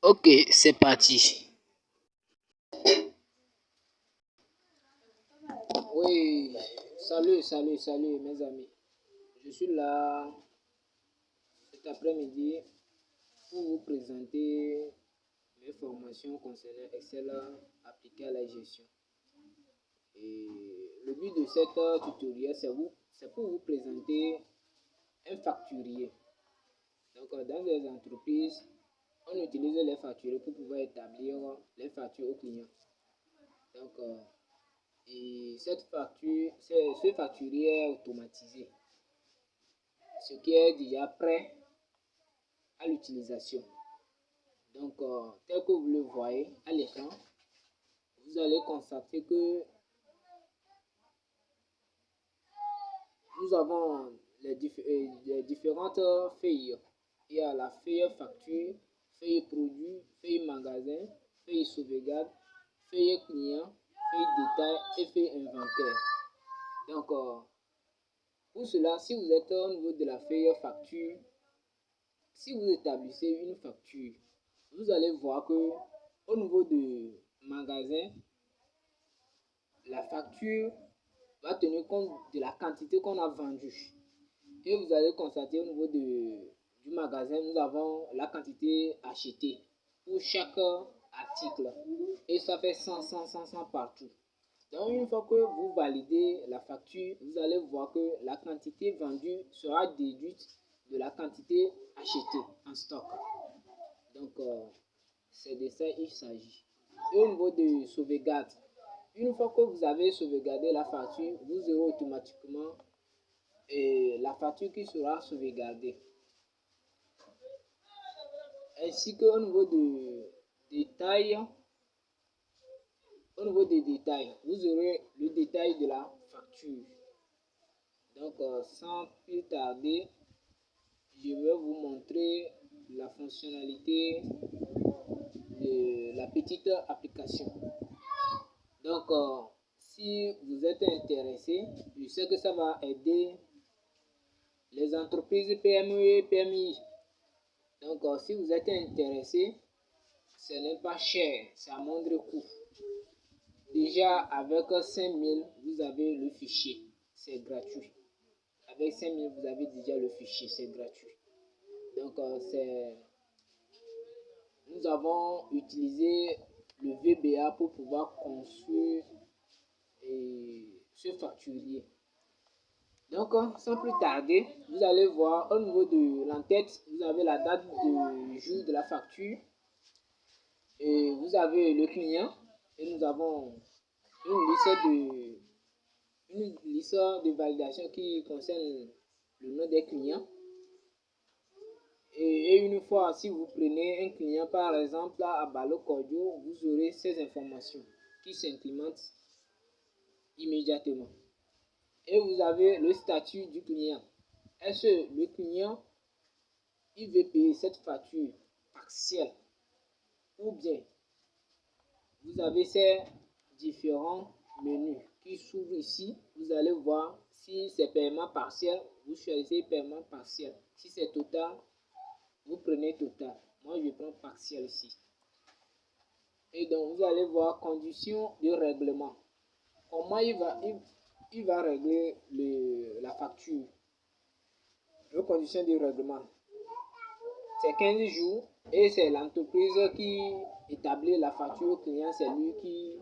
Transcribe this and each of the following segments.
Ok, c'est parti. Oui, salut mes amis. Je suis là cet après-midi pour vous présenter mes formations concernant Excel appliquées à la gestion. Et le but de cette tutoriel, c'est pour vous présenter un facturier. Donc, dans les entreprises, on utilise les facturiers pour pouvoir établir les factures aux clients. Donc, et ce facturier est automatisé, ce qui est déjà prêt à l'utilisation. Donc, tel que vous le voyez à l'écran, vous allez constater que nous avons les différentes feuilles. Il y a la feuille facture, feuille produit, feuille magasin, feuille sauvegarde, feuille client, feuille détail et feuille inventaire. Donc, pour cela, si vous êtes au niveau de la feuille facture, si vous établissez une facture, vous allez voir que au niveau du magasin, la facture va tenir compte de la quantité qu'on a vendue. Et vous allez constater au niveau du magasin, nous avons la quantité achetée pour chaque article. Et ça fait 100 partout. Donc, une fois que vous validez la facture, vous allez voir que la quantité vendue sera déduite de la quantité achetée en stock. Donc, c'est de ça qu'il s'agit. Et au niveau de sauvegarde, une fois que vous avez sauvegardé la facture, vous aurez automatiquement la facture qui sera sauvegardée. Ainsi qu'au niveau de détail, au niveau des détails, vous aurez le détail de la facture. Donc, sans plus tarder, je vais vous montrer la fonctionnalité de la petite application. Donc, si vous êtes intéressé, je sais que ça va aider les entreprises PME et PMI. Donc, si vous êtes intéressé, ce n'est pas cher, c'est à moindre coût. Déjà, avec 5000, vous avez le fichier, c'est gratuit. Avec 5000, vous avez déjà le fichier, c'est gratuit. Donc, nous avons utilisé le VBA pour pouvoir construire ce facturier. Donc, sans plus tarder, vous allez voir au niveau de l'entête, vous avez la date de jour de la facture. Et vous avez le client. Et nous avons une liste de validation qui concerne le nom des clients. Et une fois, si vous prenez un client, par exemple, à Balo Cordio, vous aurez ces informations qui s'implémentent immédiatement. Et vous avez le statut du client. Est-ce que le client, il veut payer cette facture partielle ou bien vous avez ces différents menus qui s'ouvrent ici. Vous allez voir si c'est paiement partiel, vous choisissez paiement partiel. Si c'est total, vous prenez total. Moi, je prends partiel ici. Et donc, vous allez voir conditions de règlement. Comment il va régler la facture. Les conditions de règlement. C'est 15 jours et c'est l'entreprise qui établit la facture au client. C'est lui qui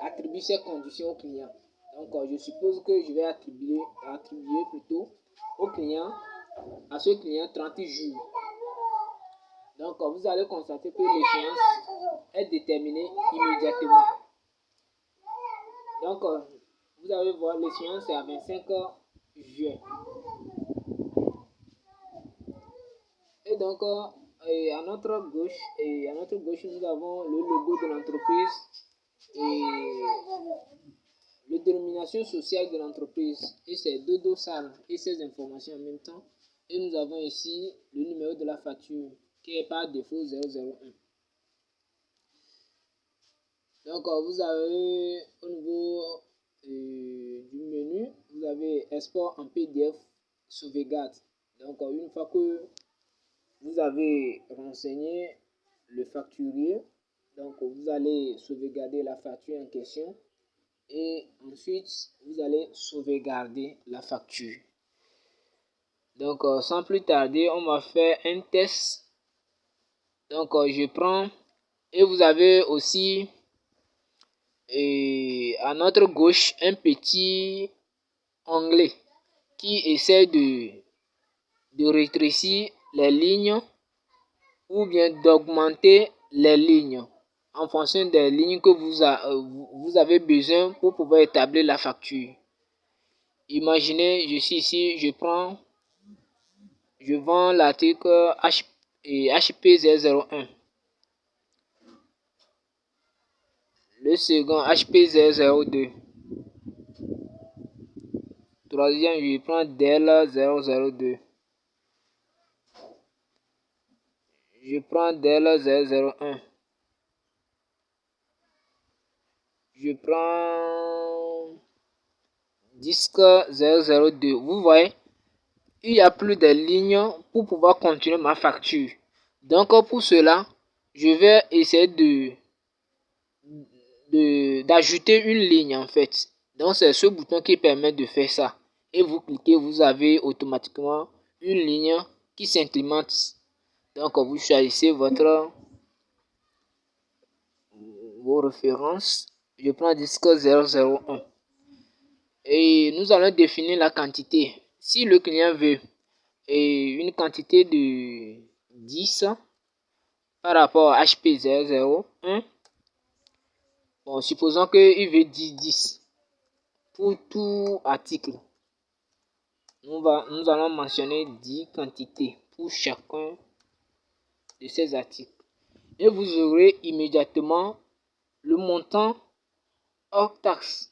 attribue ces conditions au client. Donc, je suppose que je vais attribuer plutôt au client, à ce client 30 jours. Donc, vous allez constater que l'échéance est déterminée immédiatement. Donc, vous allez voir l'échéance est à 25 juin. Et donc, à notre gauche, nous avons le logo de l'entreprise et la dénomination sociale de l'entreprise. Et c'est Dodo Sal et ces informations en même temps. Et nous avons ici le numéro de la facture qui est par défaut 001. Donc, vous avez au niveau du menu, vous avez export en PDF sauvegarde. Donc, une fois que vous avez renseigné le facturier. Donc, vous allez sauvegarder la facture en question. Et ensuite, vous allez sauvegarder la facture. Donc, sans plus tarder, on va faire un test. Donc, je prends et vous avez aussi à notre gauche un petit onglet qui essaie de rétrécir les lignes ou bien d'augmenter les lignes en fonction des lignes que vous avez besoin pour pouvoir établir la facture. Imaginez, je suis ici, je vends l'article HPZ01. Le second HPZ02. Troisième, je prends DEL002. Je prends DEL001. Je prends disque 002. Vous voyez, il n'y a plus de lignes pour pouvoir continuer ma facture. Donc pour cela, je vais essayer d'ajouter une ligne en fait. Donc c'est ce bouton qui permet de faire ça. Et vous cliquez, vous avez automatiquement une ligne qui s'incrémente. Donc vous choisissez vos références. Je prends disque 001. Et nous allons définir la quantité. Si le client veut une quantité de 10 par rapport à HP001, bon, supposons qu'il veut 10 pour tout article. Nous allons mentionner 10 quantités pour chacun de ces articles. Et vous aurez immédiatement le montant hors taxe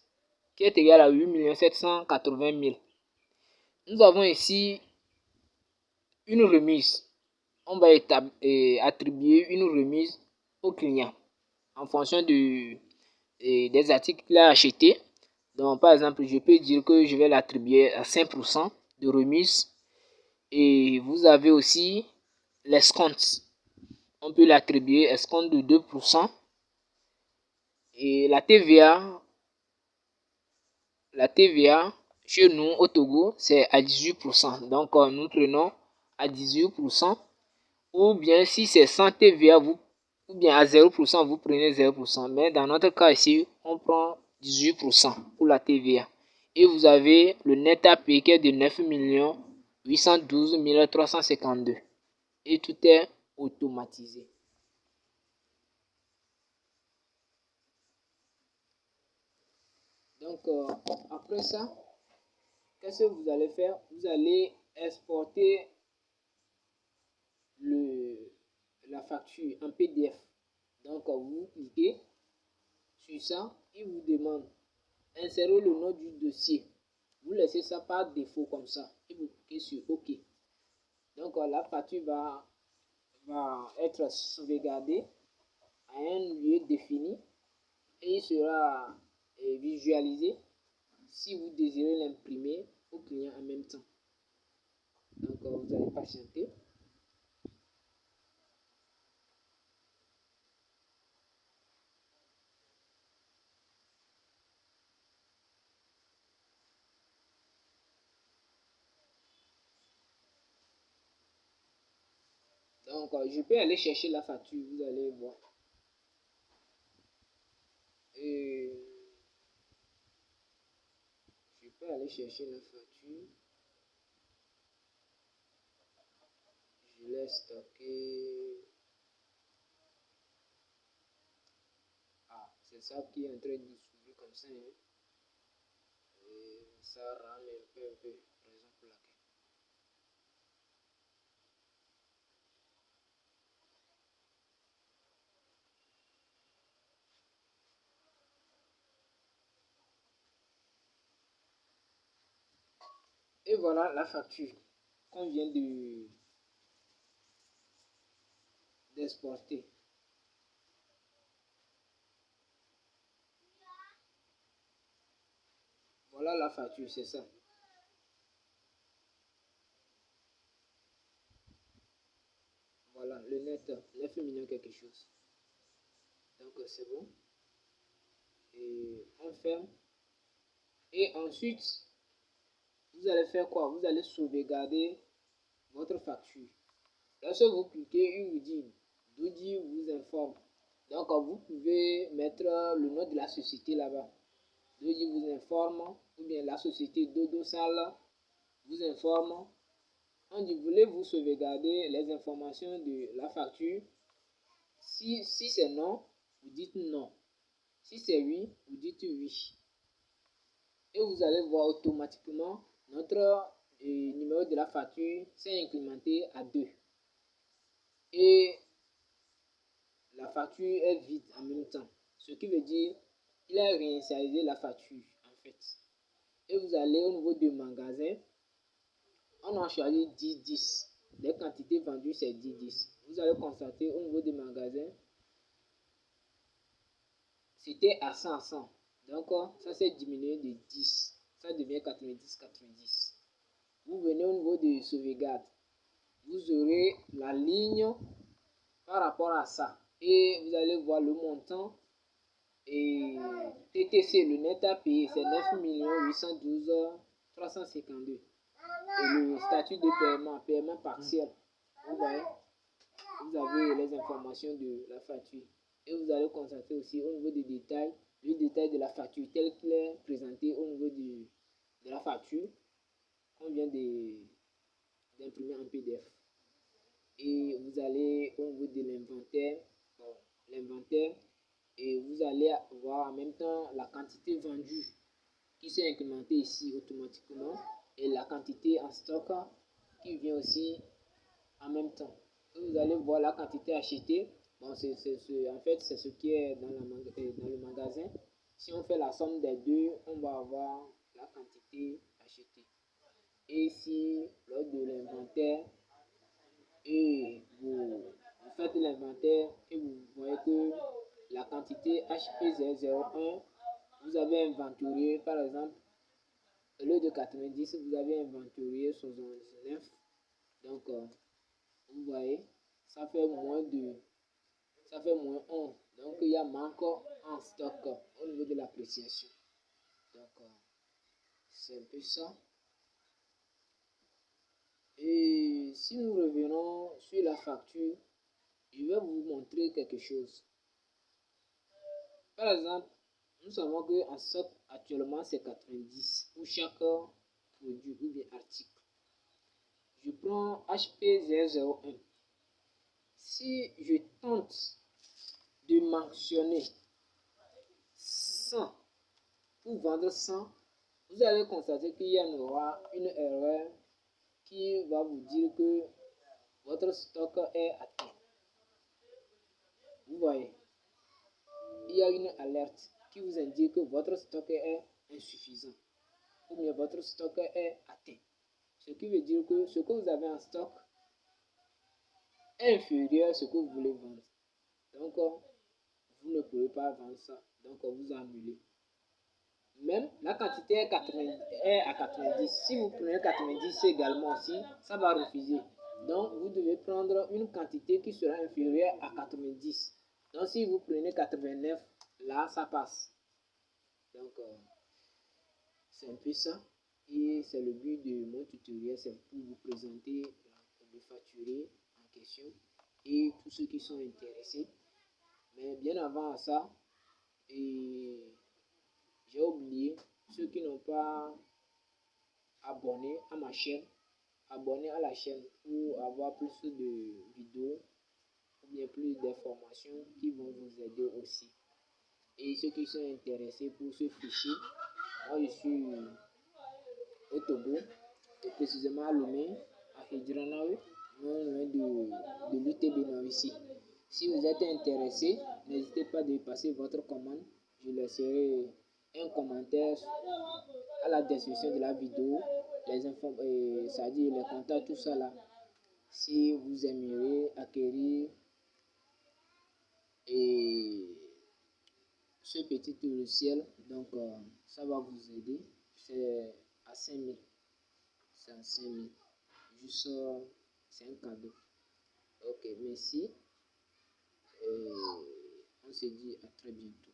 qui est égal à 8 780 000. Nous avons ici une remise. On va attribuer une remise au client en fonction des articles qu'il a achetés. Donc, par exemple, je peux dire que je vais l'attribuer à 5% de remise. Et vous avez aussi l'escompte. On peut l'attribuer escompte de 2%. Et la TVA, chez nous au Togo, c'est à 18%. Donc, nous prenons à 18%. Ou bien si c'est sans TVA, ou bien à 0%, vous prenez 0%. Mais dans notre cas ici, on prend 18% pour la TVA. Et vous avez le net à payer qui est de 9 812 352. Et tout est automatisé. Donc, après ça, qu'est-ce que vous allez faire? Vous allez exporter la facture en PDF. Donc, vous cliquez sur ça, il vous demande insérer le nom du dossier. Vous laissez ça par défaut comme ça et vous cliquez sur OK. Donc, la facture va être sauvegardée à un lieu défini et il sera visualisé si vous désirez l'imprimer au client en même temps. Donc, vous allez patienter. Donc, je peux aller chercher la facture, vous allez voir. Et je peux aller chercher la facture. Je l'ai stocké. Ah, c'est ça qui est en train de s'ouvrir comme ça. Hein. Et ça rame un peu. Raison pour laquelle. Et voilà la facture qu'on vient d'exporter. Voilà la facture, c'est ça. mettre 9 millions quelque chose. Donc c'est bon. Et on ferme. Et ensuite, vous allez faire quoi? Vous allez sauvegarder votre facture. Lorsque vous cliquez, il vous dit, Doji vous informe. Donc vous pouvez mettre le nom de la société là-bas. Doji vous informe, ou bien la société Dodosal vous informe. On dit, voulez-vous sauvegarder les informations de la facture? Si c'est non, vous dites non. Si c'est oui, vous dites oui. Et vous allez voir automatiquement notre numéro de la facture s'est incrémenté à 2. Et la facture est vide en même temps. Ce qui veut dire qu'il a réinitialisé la facture en fait. Et vous allez au niveau du magasin. On a choisi 10-10. Les quantités vendues, c'est 10-10. Vous allez constater au niveau des magasins, c'était à 100. Donc, ça s'est diminué de 10. Ça devient 90-90. Vous venez au niveau de sauvegarde. Vous aurez la ligne par rapport à ça. Et vous allez voir le montant. Et TTC, le net à payer, c'est 9 812 352. Et le statut de paiement partiel. Vous voyez, vous avez les informations de la facture. Et vous allez constater aussi au niveau des détails, le détail de la facture tel qu'il est présenté au niveau de la facture qu'on vient d'imprimer en PDF. Et vous allez au niveau de l'inventaire, et vous allez voir en même temps la quantité vendue qui s'est incrémentée ici automatiquement et la quantité en stock qui vient aussi en même temps. Vous allez voir la quantité achetée. Bon, en fait, c'est ce qui est dans le magasin. Si on fait la somme des deux, on va avoir la quantité achetée. Et ici, lors de l'inventaire, et vous faites l'inventaire et vous voyez que la quantité HP001, vous avez inventorié, par exemple, au lieu de 90, vous avez inventorié 79. Donc, vous voyez, ça fait moins 1. Donc, il y a manque en stock au niveau de l'appréciation. Donc, c'est un peu ça. Et si nous revenons sur la facture, je vais vous montrer quelque chose. Par exemple, nous savons qu'en stock actuellement c'est 90 pour chaque produit ou bien article. Je prends HP001. Si je tente de mentionner 100 pour vendre 100, vous allez constater qu'il y aura une erreur qui va vous dire que votre stock est atteint. Vous voyez, il y a une alerte qui vous indique que votre stock est insuffisant ou bien votre stock est atteint. Ce qui veut dire que ce que vous avez en stock est inférieur à ce que vous voulez vendre. Donc, vous ne pouvez pas vendre ça. Donc, vous annulez. Même la quantité est à 90. Si vous prenez 90 également aussi, ça va refuser. Donc, vous devez prendre une quantité qui sera inférieure à 90. Donc, si vous prenez 89, là, ça passe. Donc, c'est un peu ça. Et c'est le but de mon tutoriel, c'est pour vous présenter le facturé en question et tous ceux qui sont intéressés. Mais bien avant ça, j'ai oublié ceux qui n'ont pas abonné à ma chaîne, abonnez à la chaîne pour avoir plus de vidéos ou bien plus d'informations qui vont vous aider aussi. Et ceux qui sont intéressés pour ce fichier, moi je suis au Togo, et précisément à Lomé, à Hidjiranawe, non loin de l'UTB ici. Si vous êtes intéressé, n'hésitez pas à passer votre commande. Je laisserai un commentaire à la description de la vidéo, les infos, c'est-à-dire les contacts, tout ça là. Si vous aimeriez acquérir ce petit logiciel, donc ça va vous aider. C'est à 5000. C'est à 5000. Juste, c'est un cadeau. Ok, merci. se dit à très bientôt.